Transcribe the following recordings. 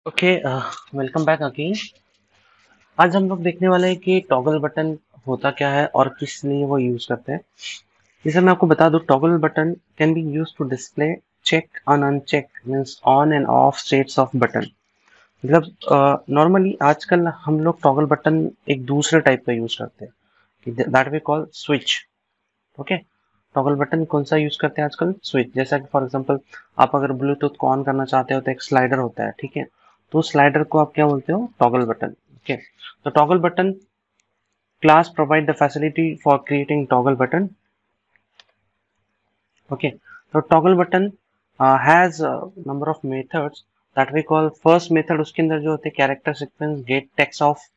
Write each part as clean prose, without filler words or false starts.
Okay, welcome back again. आज हम लोग देखने वाले हैं कि टॉगल बटन होता क्या है और किस लिए वो यूज करते हैं। जैसे मैं आपको बता दूं, toggle button can be use to display check on uncheck, means on and off states of button. मतलब नॉर्मली आजकल हम लोग टॉगल बटन एक दूसरे टाइप का यूज करते हैं, that we call switch. Okay, toggle button कौन सा यूज करते हैं आजकल? स्विच। जैसा कि फॉर एग्जांपल आप अगर ब्लूटूथ को ऑन करना चाहते हो तो एक स्लाइडर होता है, ठीक है। तो स्लाइडर को आप क्या बोलते हो? Toggle button. ओके, तो toggle button class provide the facility for creating toggle button. Okay, so toggle button has a number of methods that we call. First method, उसके अंदर जो होते हैं character sequence get text off,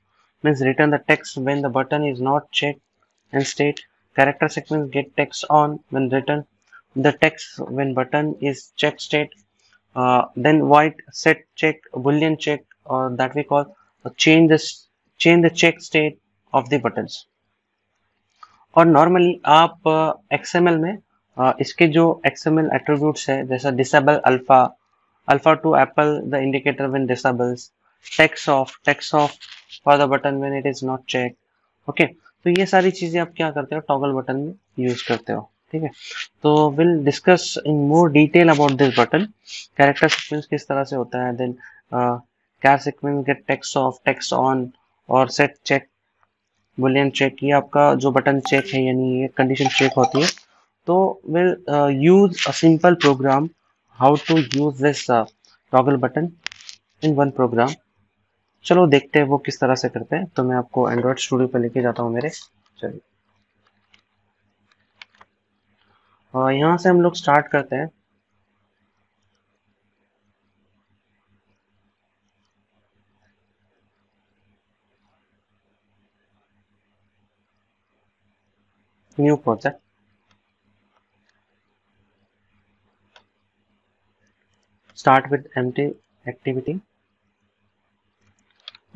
means return the text when the button is not checked and state. Character sequence get text on when return the text when button is checked state. Then white set check boolean check, or that we call change the change the check state of the buttons. और normally आप XML में इसके जो XML attributes है, जैसा disable alpha, alpha to apple the indicator when disables, text off for the button when it is not check. Okay, तो ये सारी चीजें आप क्या करते हो? टॉगल बटन में यूज करते हो, ठीक है। तो will discuss in more detail about this button. Character sequence किस तरह से होता है, then char sequence get text on और सेट चेक बुलियन चेक, ये आपका जो बटन चेक है यानी ये कंडीशन चेक होती है। तो will use a simple program how to use this toggle button in one program. चलो देखते हैं वो किस तरह से करते हैं। तो मैं आपको एंड्रॉइड स्टूडियो पे लेके जाता हूँ मेरे। चलिए, यहाँ से हम लोग स्टार्ट करते हैं। New project, start with empty activity,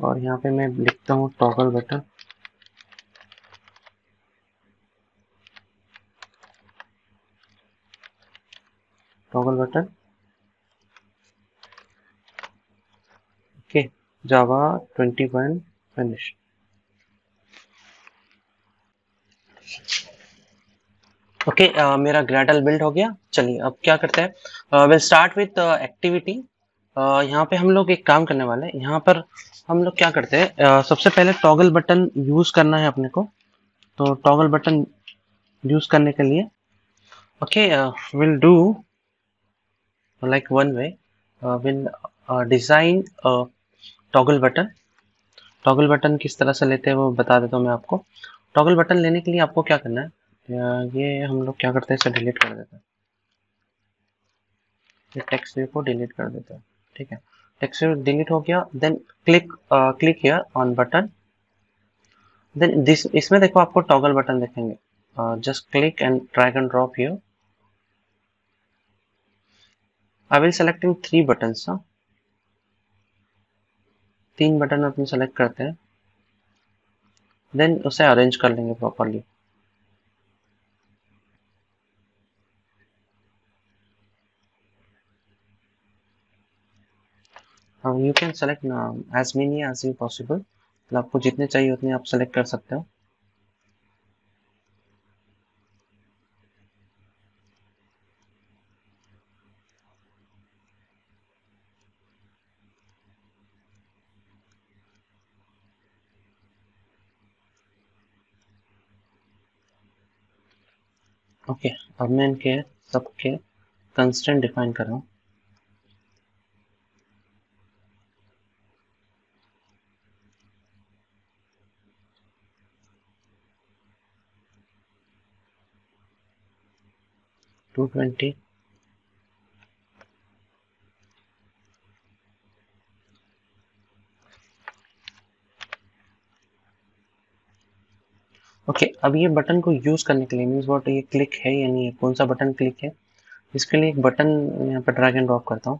और यहाँ पे मैं लिखता हूँ toggle button. Toggle button, okay, Java 21 finish. Okay, मेरा ग्रेडल बिल्ड हो गया। चलिए अब क्या करते हैं, विल स्टार्ट विथ एक्टिविटी। यहाँ पे हम लोग एक काम करने वाले हैं। यहाँ पर हम लोग क्या करते हैं, सबसे पहले टॉगल बटन यूज करना है अपने को। तो टॉगल बटन यूज करने के लिए, okay, will do like one way, will design toggle button. Toggle button किस तरह से लेते हैं वो बता देता हूँ मैं आपको। टॉगल बटन लेने के लिए आपको क्या करना है, ये हम लोग क्या करते हैं, इसे डिलीट कर देते हैं। ये टेक्स्ट व्यू को डिलीट कर देते हैं, ठीक है। टेक्स्ट व्यू डिलीट हो गया। Then click here on button. Then this, इसमें देखो आपको टॉगल बटन देखेंगे। Just click and drag and drop here. I will selecting 3 buttons. तीन बटन अपन सेलेक्ट करते हैं, देन उसे अरेंज कर लेंगे properly. You can select as many as you possible, मतलब आपको जितने चाहिए उतने आप सेलेक्ट कर सकते हो। ओके, अब मैं इनके सबके कंस्ट्रेंट डिफाइन कर रहा हूँ। Two twenty, okay. अब ये बटन को यूज करने के लिए मीन्स व्हाट, ये क्लिक है या नहीं है, कौन सा बटन क्लिक है, इसके लिए एक बटन यहाँ पर ड्रैग एंड ड्रॉप करता हूँ।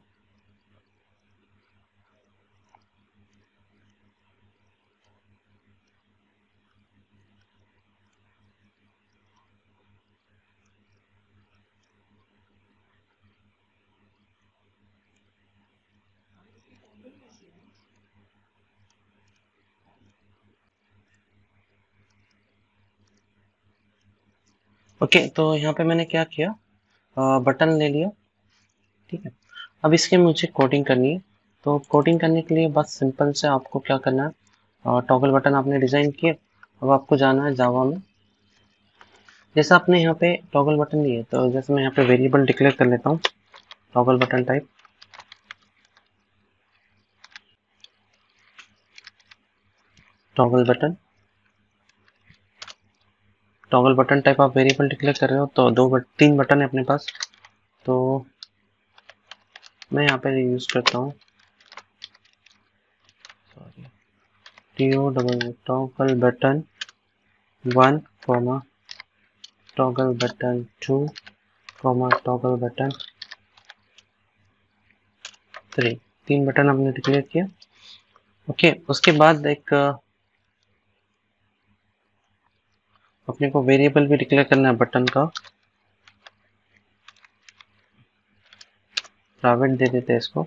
ओके, तो यहाँ पे मैंने क्या किया, बटन ले लिया। ठीक है, अब इसके मुझे कोडिंग करनी है। तो कोडिंग करने के लिए बस सिंपल से आपको क्या करना है, टॉगल बटन आपने डिजाइन किए, अब आपको जाना है जावा में। जैसे आपने यहाँ पे टॉगल बटन लिए, तो जैसे मैं यहाँ पे वेरिएबल डिक्लेयर कर लेता हूँ, toggle button type. Toggle button, toggle button type आप वेरिएबल डिक्लेयर कर रहे हो, तो तीन बटन है अपने पास। तो मैं यहाँ पे यूज करता हूँ, sorry, TO double toggle button 1, toggle button 2, toggle button 3। तीन बटन हमने डिक्लेयर किया। ओके, उसके बाद एक अपने को वेरिएबल भी डिक्लेयर करना है बटन का, प्राइवेट दे देते हैं इसको,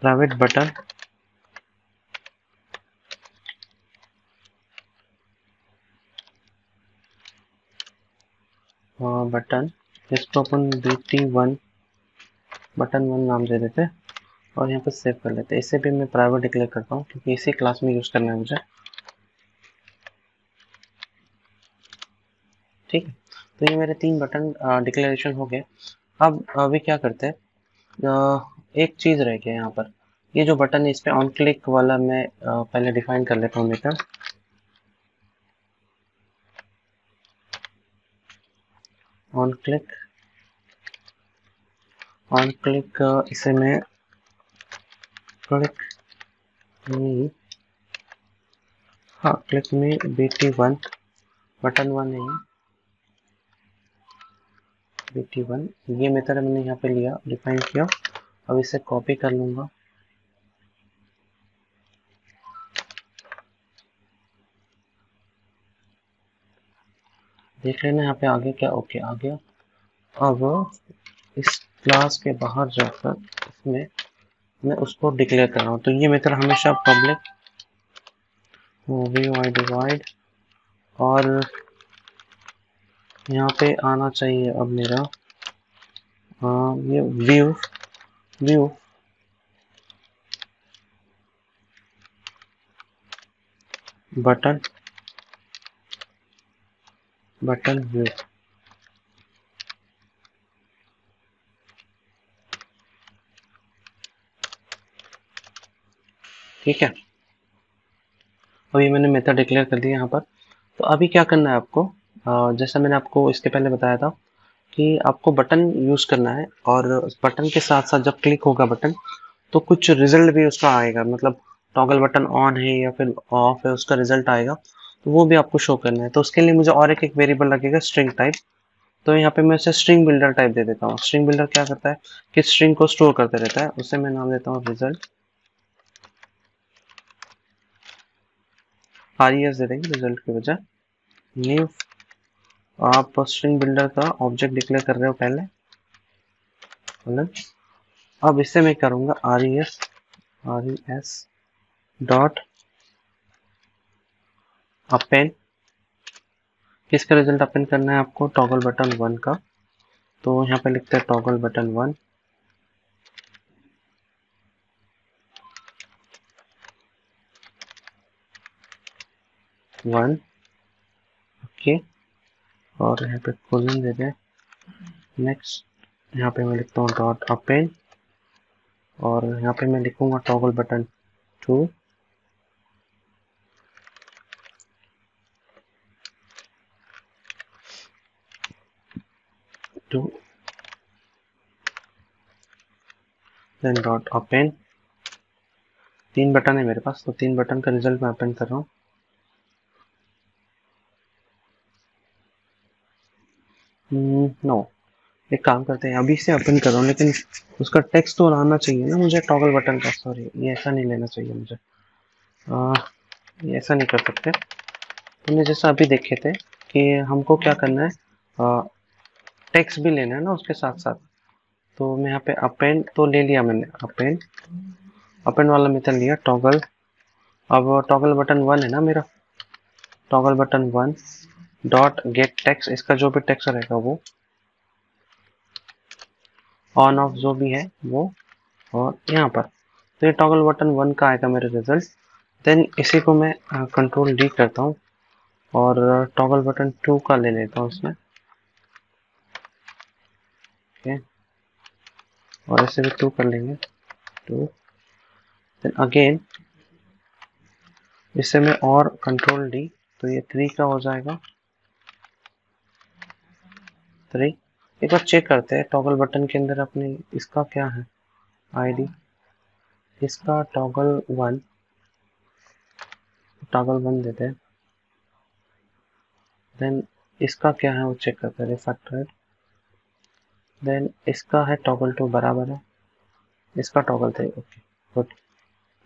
प्राइवेट बटन बटन, इसको अपन BT1 बटन 1 नाम दे देते हैं और यहाँ पे सेव कर लेते हैं। इसे भी मैं प्राइवेट डिक्लेयर करता हूँ क्योंकि इसी क्लास में यूज करना है मुझे। ठीक है, तो ये मेरे तीन बटन डिक्लेरेशन हो गए। अब अभी क्या करते हैं, एक चीज रह गया यहाँ पर, ये जो बटन है इस पे ऑन क्लिक वाला मैं पहले डिफाइन कर लेता हूँ method. On click, on click इसे मैं क्लिक में, हाँ क्लिक में BT1 बटन 1 है, BT1 ये मेथड मैंने यहाँ पे लिया, डिफाइन किया। अब इसे कॉपी कर लूंगा, देख लेना यहाँ पे आगे क्या, ओके आ गया। अब इस क्लास के बाहर जाकर इसमें मैं उसको डिक्लेयर कर रहा हूँ, तो ये मेथड हमेशा पब्लिक व्यू आई डिवाइड, और यहाँ पे आना चाहिए अब मेरा ये view, view button, button view. ठीक है, अभी मैंने मेथड डिक्लेयर कर दिया यहाँ पर। तो अभी क्या करना है आपको, जैसा मैंने आपको इसके पहले बताया था कि आपको बटन यूज करना है, और बटन के साथ साथ जब क्लिक होगा बटन तो कुछ रिजल्ट भी उसका आएगा, मतलब टॉगल बटन ऑन है या फिर ऑफ है उसका रिजल्ट आएगा, तो वो भी आपको शो करना है। तो उसके लिए मुझे और एक वेरिएबल लगेगा स्ट्रिंग टाइप। तो यहाँ पे मैं उसे स्ट्रिंग बिल्डर टाइप दे देता हूँ। स्ट्रिंग बिल्डर क्या करता है कि स्ट्रिंग को स्टोर करते रहता है, उसे मैं नाम देता हूँ रिजल्ट, RES दे देंगे रिजल्ट की बजाय। न्यू, आप स्ट्रिंग बिल्डर का ऑब्जेक्ट डिक्लेयर कर रहे हो पहले, अब इससे मैं करूंगा RES डॉट अपेंड। किसका रिजल्ट अपेंड करना है आपको, टॉगल बटन 1 का। तो यहाँ पे लिखते हैं टॉगल बटन 1, 1, ओके, और यहाँ पे कोलन दे दें। नेक्स्ट यहाँ पे मैं लिखता हूँ डॉट अपेंड, और यहाँ पे मैं लिखूंगा toggle button 2, 2, then dot append. तीन बटन है मेरे पास, तो तीन बटन का रिजल्ट मैं अपेंड कर रहा हूँ। नो, एक काम करते हैं, अभी से अपेंड कर रहा हूँ, लेकिन उसका टेक्स्ट तो आना चाहिए ना मुझे टॉगल बटन का। सॉरी, ये ऐसा नहीं लेना चाहिए मुझे, ये ऐसा नहीं कर सकते। हमने जैसा अभी देखे थे कि हमको क्या करना है, टेक्स्ट भी लेना है ना उसके साथ साथ। तो मैं यहाँ पे अपेंड तो ले लिया मैंने, अपेंड, अपेंड वाला मेथड लिया टॉगल। अब टॉगल बटन 1 है ना मेरा, toggle button 1, dot gate text, इसका जो भी टेक्स्ट रहेगा वो ऑन ऑफ जो भी है वो, और यहाँ पर तो ये टॉगल बटन 1 का आएगा मेरा रिजल्ट। देन इसी को मैं कंट्रोल डी करता हूँ और टॉगल बटन 2 का ले लेता हूँ इसमें, ओके, और इसे भी 2 कर लेंगे, 2। देन अगेन इसे मैं और कंट्रोल डी, तो ये 3 का हो जाएगा, 3। एक बार चेक करते हैं टॉगल बटन के अंदर अपने इसका क्या है आईडी, इसका टॉगल 1 देते हैं। देन इसका क्या है वो चेक करते हैं, रिफैक्टरेड। देन इसका है टॉगल 2 बराबर है, इसका टॉगल 3, ओके गुड।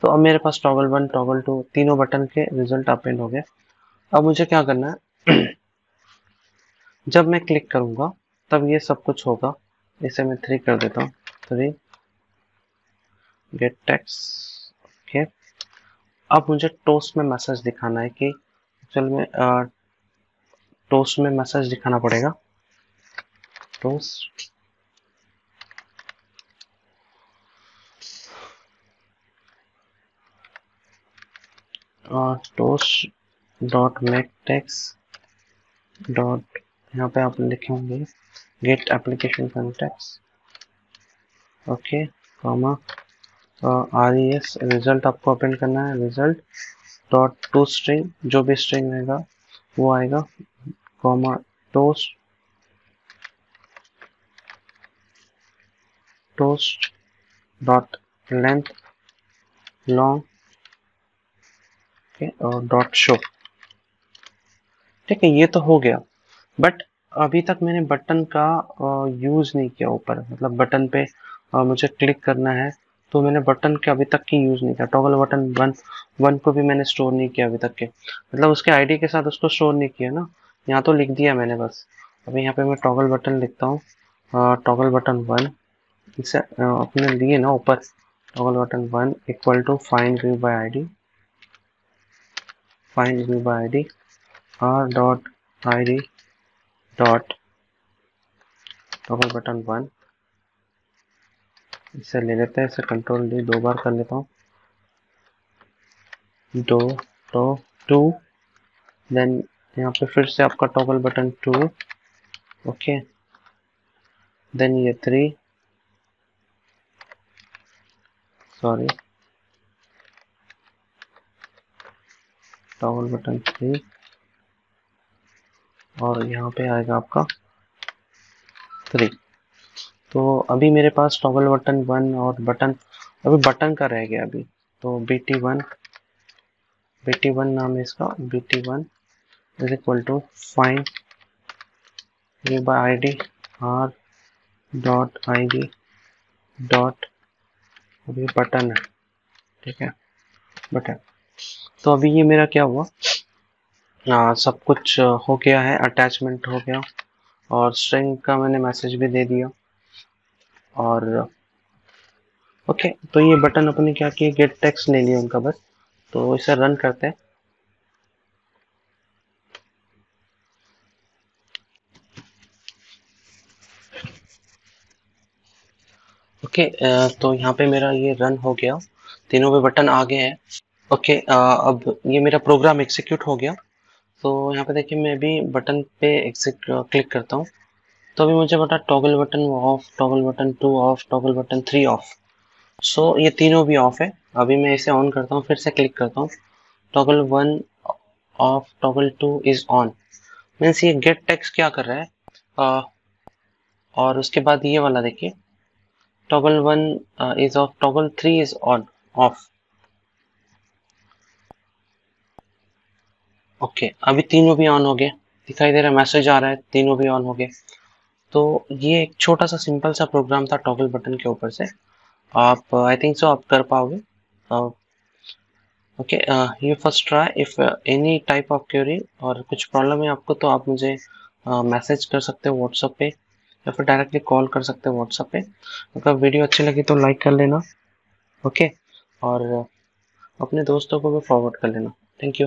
तो अब मेरे पास टॉगल 1 टॉगल 2 तीनों बटन के रिजल्ट अपेंड हो गए। अब मुझे क्या करना है जब मैं क्लिक करूंगा तब ये सब कुछ होगा। इसे मैं 3 कर देता हूँ, 3 गेट टेक्स्ट, ओके। अब मुझे टोस्ट में मैसेज दिखाना है कि चल मैं टोस्ट में मैसेज दिखाना पड़ेगा, toast toast dot make text dot, यहाँ पे आप लिखे होंगे get application context, okay, comma res result आपको अपेंड करना है, रिजल्ट डॉट टू स्ट्रिंग, जो भी स्ट्रिंग रहेगा वो आएगा, comma toast dot length long, okay, और डॉट शो। ठीक है, ये तो हो गया, बट अभी तक मैंने बटन का यूज नहीं किया ऊपर, मतलब बटन पे मुझे क्लिक करना है तो मैंने बटन के अभी तक की यूज नहीं किया। टॉगल बटन 1 को भी मैंने स्टोर नहीं किया अभी तक के, मतलब उसके आईडी के साथ उसको स्टोर नहीं किया ना, यहाँ तो लिख दिया मैंने बस। अभी यहाँ पे मैं टॉगल बटन लिखता हूँ, टॉगल बटन 1, इसे अपने लिए ना ऊपर toggle button 1 equal to find view by ID, find view by ID r dot id dot toggle button 1, इसे ले लेते हैं, इसे कंट्रोल डी 2 बार कर लेता हूँ, दो तो 2। देन यहाँ पे फिर से आपका टॉगल बटन 2, ओके। देन ये 3, सॉरी, टॉगल बटन 3, और यहाँ पे आएगा आपका 3। तो अभी मेरे पास टॉगल बटन 1 और बटन, अभी बटन का रह गया अभी, तो BT1 नाम है इसका, BT1 is equal to find view by ID r dot id dot, अभी बटन है, ठीक है, बटन। तो अभी ये मेरा क्या हुआ, सब कुछ हो गया है, अटैचमेंट हो गया और स्ट्रिंग का मैंने मैसेज भी दे दिया, और ओके। तो ये बटन अपने क्या किए, गेट टेक्स्ट ले लिया उनका बस। तो इसे रन करते हैं, ओके। तो यहाँ पे मेरा ये रन हो गया, तीनों पे बटन आ गए हैं, ओके। अब ये मेरा प्रोग्राम एग्जीक्यूट हो गया। तो यहाँ पे देखिए मैं भी बटन पे क्लिक करता हूँ, तो अभी मुझे बता toggle button off, toggle button 2 off, toggle button 3 off. So ये तीनों भी ऑफ है। अभी मैं इसे ऑन करता हूँ, फिर से क्लिक करता हूँ, toggle 1 of, toggle 2 is on, means ये गेट टेक्स्ट क्या कर रहा है। और उसके बाद ये वाला देखिए, toggle 1 is of, toggle 3 is on, of, okay. अभी तीनों भी ऑन हो गए, दिखाई दे रहा है, मैसेज आ रहा है, तीनों भी ऑन हो गए। तो ये एक छोटा सा सिंपल सा प्रोग्राम था टॉगल बटन के ऊपर से, आप आई थिंक सो आप कर पाओगे। ओके, ये first try. If any type of query और कुछ प्रॉब्लम है आपको तो आप मुझे मैसेज कर सकते हो व्हाट्सएप पे, या फिर डायरेक्टली कॉल कर सकते हो व्हाट्सएप पे। अगर वीडियो अच्छी लगी तो लाइक कर लेना, ओके, और अपने दोस्तों को भी फॉरवर्ड कर लेना। Thank you.